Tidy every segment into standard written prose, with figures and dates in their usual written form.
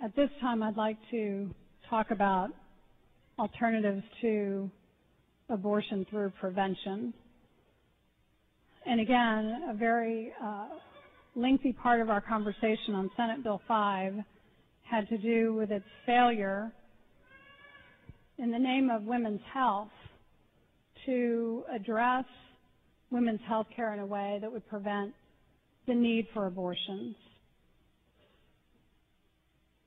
At this time, I'd like to talk about alternatives to abortion through prevention. And again, a very lengthy part of our conversation on Senate Bill 5 had to do with its failure in the name of women's health to address women's health care in a way that would prevent the need for abortions.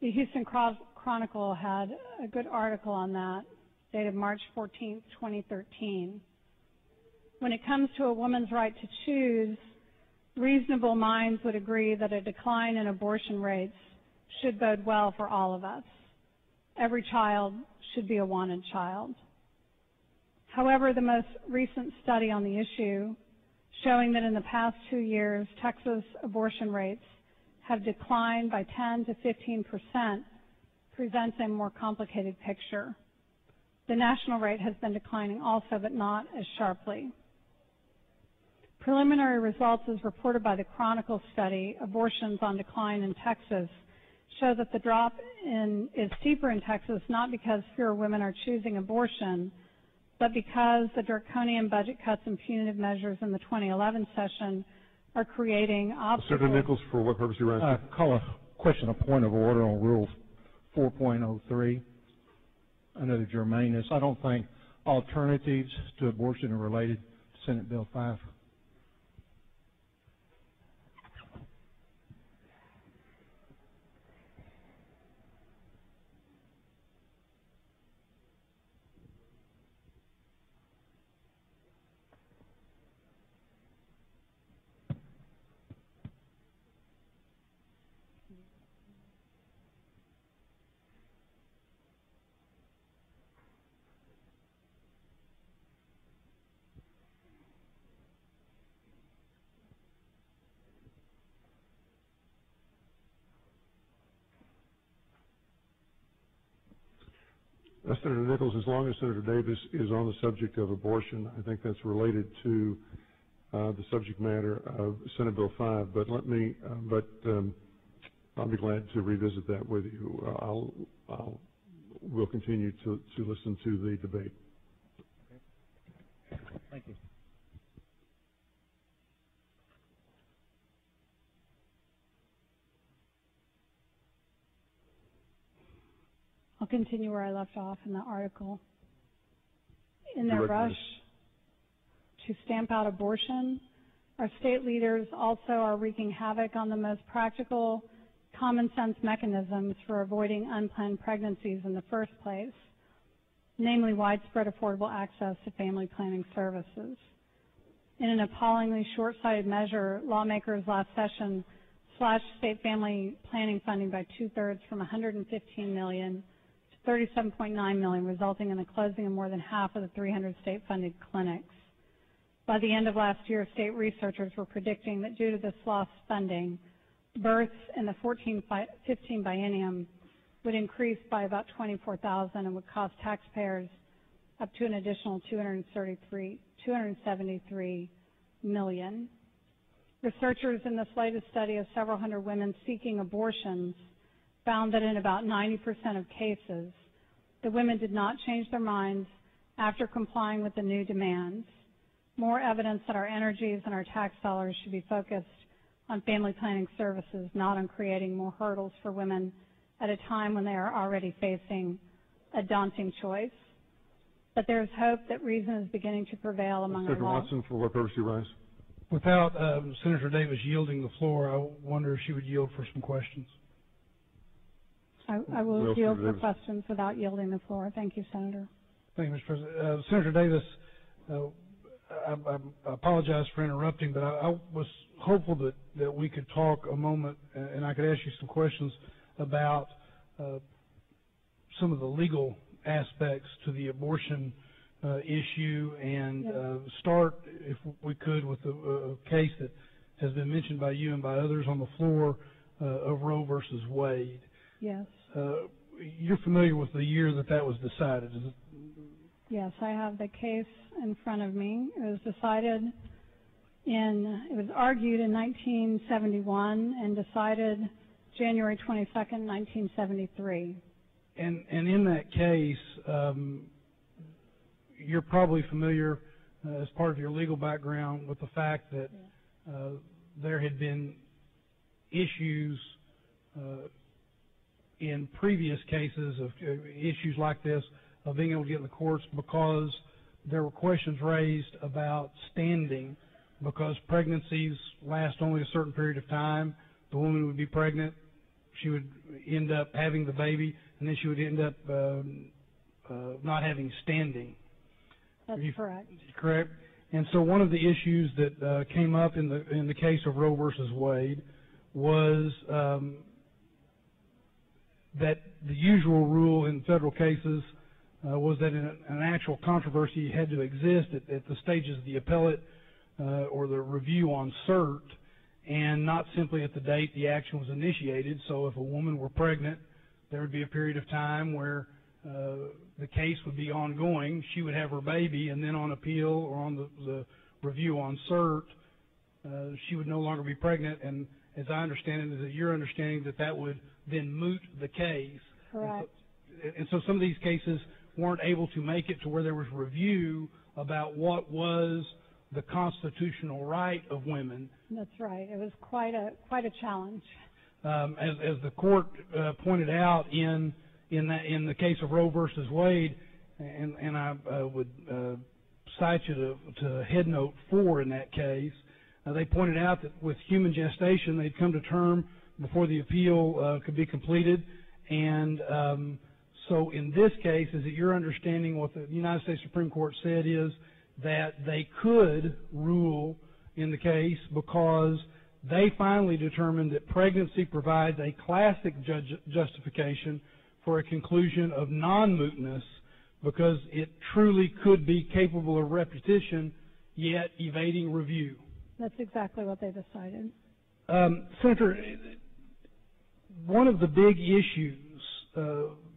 The Houston Chronicle had a good article on that, dated March 14, 2013. When it comes to a woman's right to choose, reasonable minds would agree that a decline in abortion rates should bode well for all of us. Every child should be a wanted child. However, the most recent study on the issue, showing that in the past 2 years, Texas abortion rates have declined by 10 to 15%, presents a more complicated picture. The national rate has been declining also, but not as sharply. Preliminary results as reported by the Chronicle study, Abortions on Decline in Texas, show that the drop is steeper in Texas not because fewer women are choosing abortion, but because the draconian budget cuts and punitive measures in the 2011 session are creating obstacles. Senator Nichols, for what purpose you are asking? Call a question of point of order on Rule 4.03 under the germaneness. I don't think alternatives to abortion are related to Senate Bill 5. Senator Nichols, as long as Senator Davis is on the subject of abortion, I think that's related to the subject matter of Senate Bill 5. But I'll be glad to revisit that with you. We'll continue to listen to the debate. Okay. Thank you. I'll continue where I left off in the article. In their rush to stamp out abortion, our state leaders also are wreaking havoc on the most practical, common sense mechanisms for avoiding unplanned pregnancies in the first place, namely widespread affordable access to family planning services. In an appallingly short-sighted measure, lawmakers last session slashed state family planning funding by 2/3 from $115 million to $37.9 million, resulting in the closing of more than half of the 300 state-funded clinics. By the end of last year, state researchers were predicting that due to this lost funding, births in the 14-15 biennium would increase by about 24,000 and would cost taxpayers up to an additional $273 million. Researchers in this latest study of several hundred women seeking abortions found that in about 90% of cases, the women did not change their minds after complying with the new demands. More evidence that our energies and our tax dollars should be focused on family planning services, not on creating more hurdles for women at a time when they are already facing a daunting choice. But there is hope that reason is beginning to prevail among our Senator Watson, for what purpose you rise? Without Senator Davis yielding the floor, I wonder if she would yield for some questions. I will yield for questions without yielding the floor. Thank you, Senator. Thank you, Mr. President. Senator Davis, I apologize for interrupting, but I was hopeful that we could talk a moment and I could ask you some questions about some of the legal aspects to the abortion issue and start, if we could, with a case that has been mentioned by you and by others on the floor of Roe versus Wade. Yes. You're familiar with the year that was decided, is it? Yes, I have the case in front of me. It was argued in 1971 and decided January 22nd, 1973. And in that case, you're probably familiar, as part of your legal background, with the fact that there had been issues in previous cases of issues like this of being able to get in the courts because there were questions raised about standing, because pregnancies last only a certain period of time. The woman would be pregnant, she would end up having the baby, and then she would end up not having standing. That's correct. Correct. And so one of the issues that came up in the case of Roe versus Wade was that the usual rule in federal cases was that an actual controversy had to exist at the stages of the appellate or the review on cert, and not simply at the date the action was initiated. So if a woman were pregnant, there would be a period of time where the case would be ongoing. She would have her baby, and then on appeal or on the review on cert, she would no longer be pregnant. And as I understand it, is that your understanding that would then moot the case. Correct. And so some of these cases weren't able to make it to where there was review about what was the constitutional right of women. That's right. It was quite a challenge. As the court pointed out in the case of Roe versus Wade, and I would cite you to Head Note 4 in that case, they pointed out that with human gestation, they'd come to term before the appeal could be completed. And so in this case, is it your understanding what the United States Supreme Court said is that they could rule in the case because they finally determined that pregnancy provides a classic justification for a conclusion of non-mootness because it truly could be capable of repetition, yet evading review? That's exactly what they decided. Senator, one of the big issues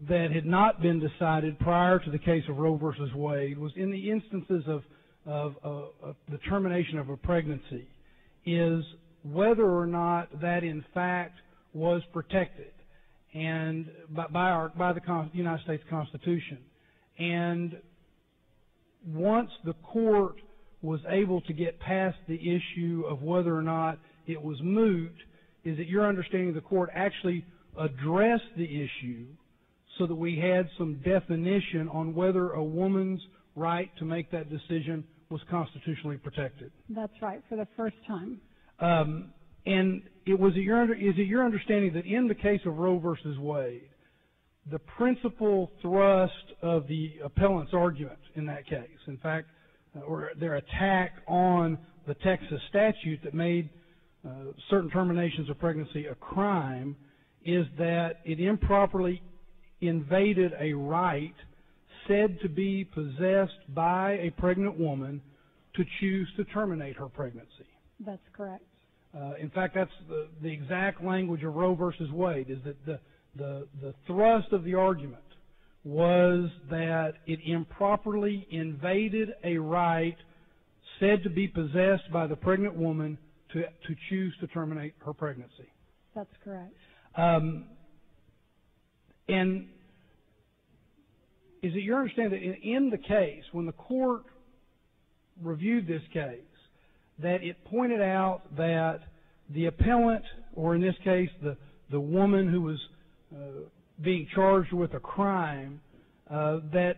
that had not been decided prior to the case of Roe versus Wade was in the instances of the termination of a pregnancy is whether or not that in fact was protected and by the United States Constitution. And once the court was able to get past the issue of whether or not it was moot, is it your understanding the court actually addressed the issue so that we had some definition on whether a woman's right to make that decision was constitutionally protected? That's right, for the first time. And is it your understanding that in the case of Roe versus Wade, the principal thrust of the appellant's argument in that case, in fact, or their attack on the Texas statute that made certain terminations of pregnancy a crime, is that it improperly invaded a right said to be possessed by a pregnant woman to choose to terminate her pregnancy? That's correct. In fact, that's the exact language of Roe versus Wade, is that the thrust of the argument was that it improperly invaded a right said to be possessed by the pregnant woman to choose to terminate her pregnancy. That's correct. And is it your understanding that in the case, when the court reviewed this case, that it pointed out that the appellant, or in this case the woman who was being charged with a crime, that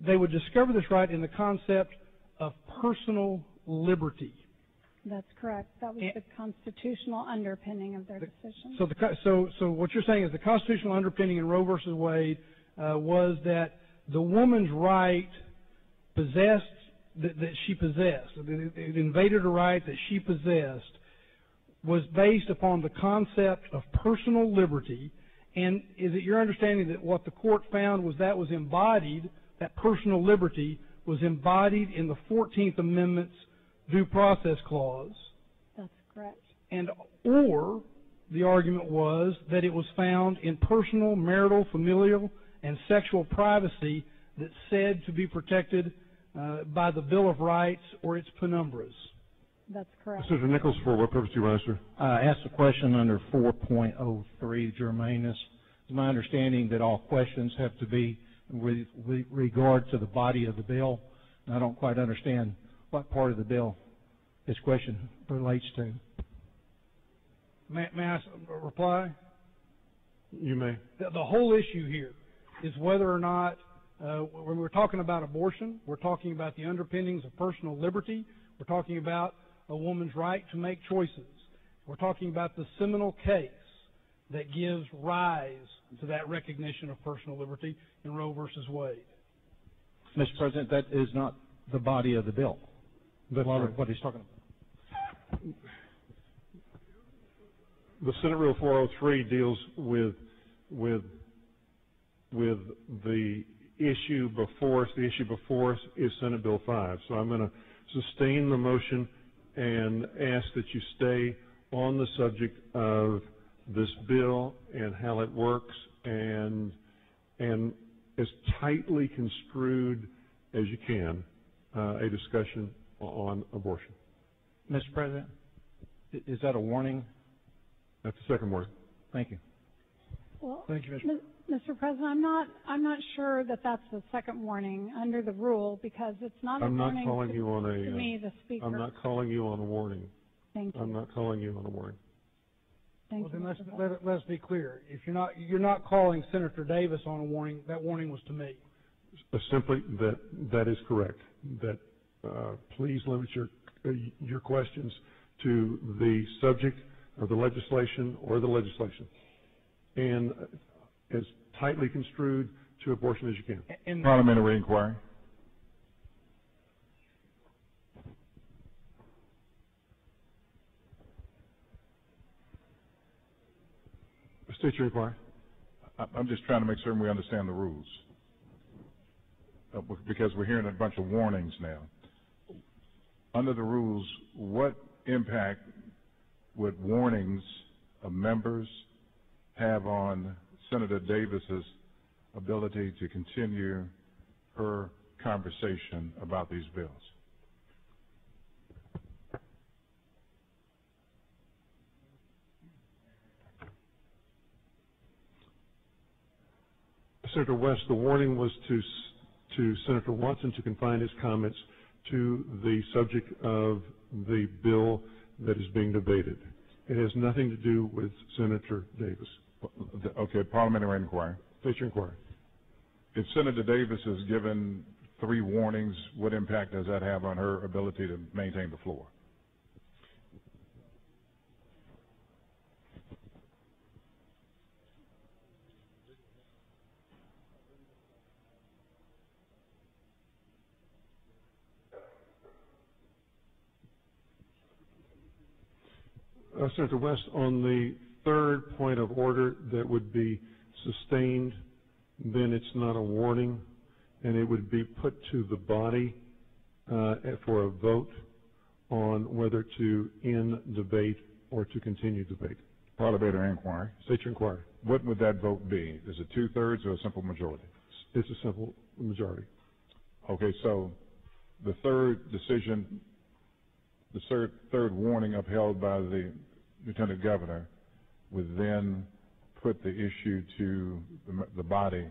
they would discover this right in the concept of personal liberty? That's correct. That was the constitutional underpinning of their decision. So what you're saying is the constitutional underpinning in Roe versus Wade was that the woman's right possessed, that she possessed, it invaded a right that she possessed, was based upon the concept of personal liberty. And is it your understanding that what the court found was that was embodied, that personal liberty was embodied in the 14th Amendment's Due Process Clause? That's correct. And or the argument was that it was found in personal, marital, familial, and sexual privacy that's said to be protected by the Bill of Rights or its penumbras? That's correct. Senator Nichols, for what purpose do you rise, sir? I asked a question under 4.03, germaneness. It's my understanding that all questions have to be with regard to the body of the bill, and I don't quite understand what part of the bill this question relates to. May I reply? You may. The whole issue here is whether or not, when we're talking about abortion, we're talking about the underpinnings of personal liberty. We're talking about a woman's right to make choices. We're talking about the seminal case that gives rise to that recognition of personal liberty in Roe versus Wade. Mr. President, that is not the body of the bill. That's right. What he's talking about. The Senate Rule 403 deals with the issue before us. The issue before us is Senate Bill 5. So I'm going to sustain the motion and ask that you stay on the subject of this bill and how it works and as tightly construed as you can, a discussion on abortion. Mr. President, is that a warning? That's the second warning. Thank you. Well, Thank you, Mr. Mr. President, I'm not sure that that's the second warning under the rule because it's not a I'm not warning calling you on to me, the speaker. I'm not calling you on a warning. Thank you. I'm not calling you on a warning. Thank Well, you. then Mr. President. let's be clear. If you're not calling Senator Davis on a warning, that warning was to me. Simply that is correct. That please limit your questions to the subject of the legislation or the legislation, and as tightly construed to abortion as you can. And Parliamentary inquiry. State your inquiry. I'm just trying to make certain we understand the rules, because we're hearing a bunch of warnings now. Under the rules, what impact would warnings of members have on Senator Davis's ability to continue her conversation about these bills? Senator West, the warning was to Senator Watson to confine his comments to the subject of the bill that is being debated. It has nothing to do with Senator Davis. Okay, parliamentary inquiry. State your inquiry. If Senator Davis is given 3 warnings, what impact does that have on her ability to maintain the floor? Senator West, on the third point of order that would be sustained, then it's not a warning, and it would be put to the body for a vote on whether to end debate or to continue debate. Parliamentary inquiry. State your inquiry. What would that vote be? Is it 2/3 or a simple majority? It's a simple majority. Okay, so the third decision, the third warning upheld by the Lieutenant Governor would then put the issue to the body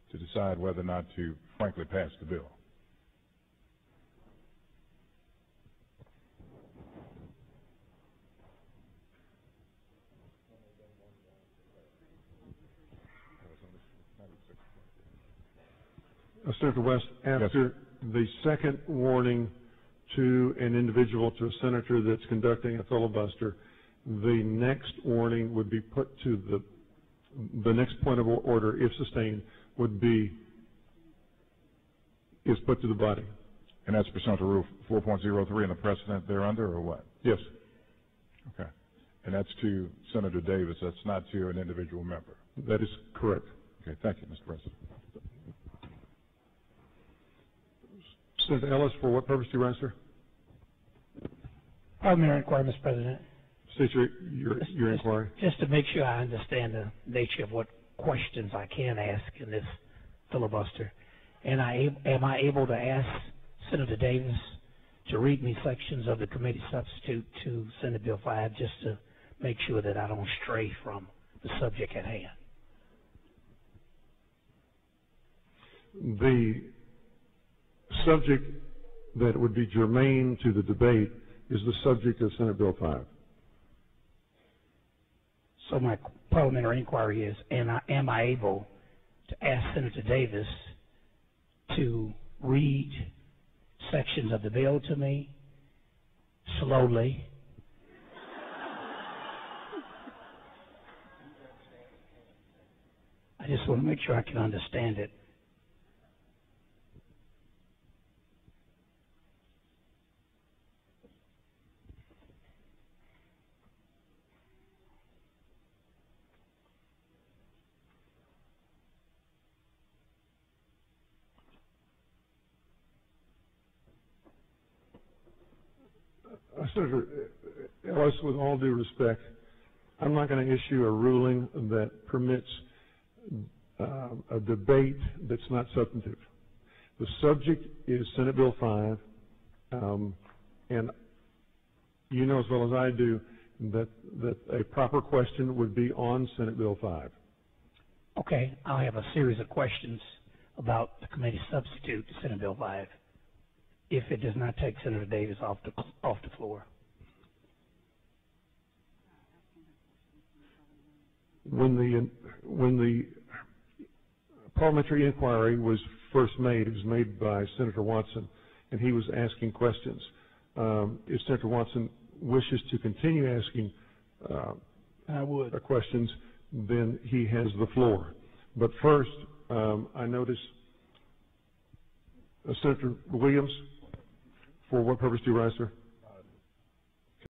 to decide whether or not to frankly pass the bill. Senator West, after the second warning to an individual, to a senator that's conducting a filibuster, the next warning would be put to the next point of order, if sustained, is put to the body. And that's pursuant to Rule 4.03 and the precedent thereunder, or what? Yes. Okay. And that's to Senator Davis. That's not to an individual member. That is correct. Okay. Thank you, Mr. President. Senator Ellis, for what purpose do you rise, sir? Parliamentary inquiry, Mr. President. State your inquiry. Just to make sure I understand the nature of what questions I can ask in this filibuster. And am I able to ask Senator Davis to read me sections of the committee substitute to Senate Bill 5 just to make sure that I don't stray from the subject at hand. The subject that would be germane to the debate is the subject of Senate Bill 5. So my parliamentary inquiry is, am I able to ask Senator Davis to read sections of the bill to me slowly? I just want to make sure I can understand it. Senator Ellis, with all due respect, I'm not going to issue a ruling that permits a debate that's not substantive. The subject is Senate Bill 5, and you know as well as I do that a proper question would be on Senate Bill 5. Okay, I'll have a series of questions about the committee substitute to Senate Bill 5. If it does not take Senator Davis off the floor. When the parliamentary inquiry was first made, it was made by Senator Watson, and he was asking questions. If Senator Watson wishes to continue asking questions, then he has the floor. But first, I notice Senator Williams. For what purpose do you rise, sir?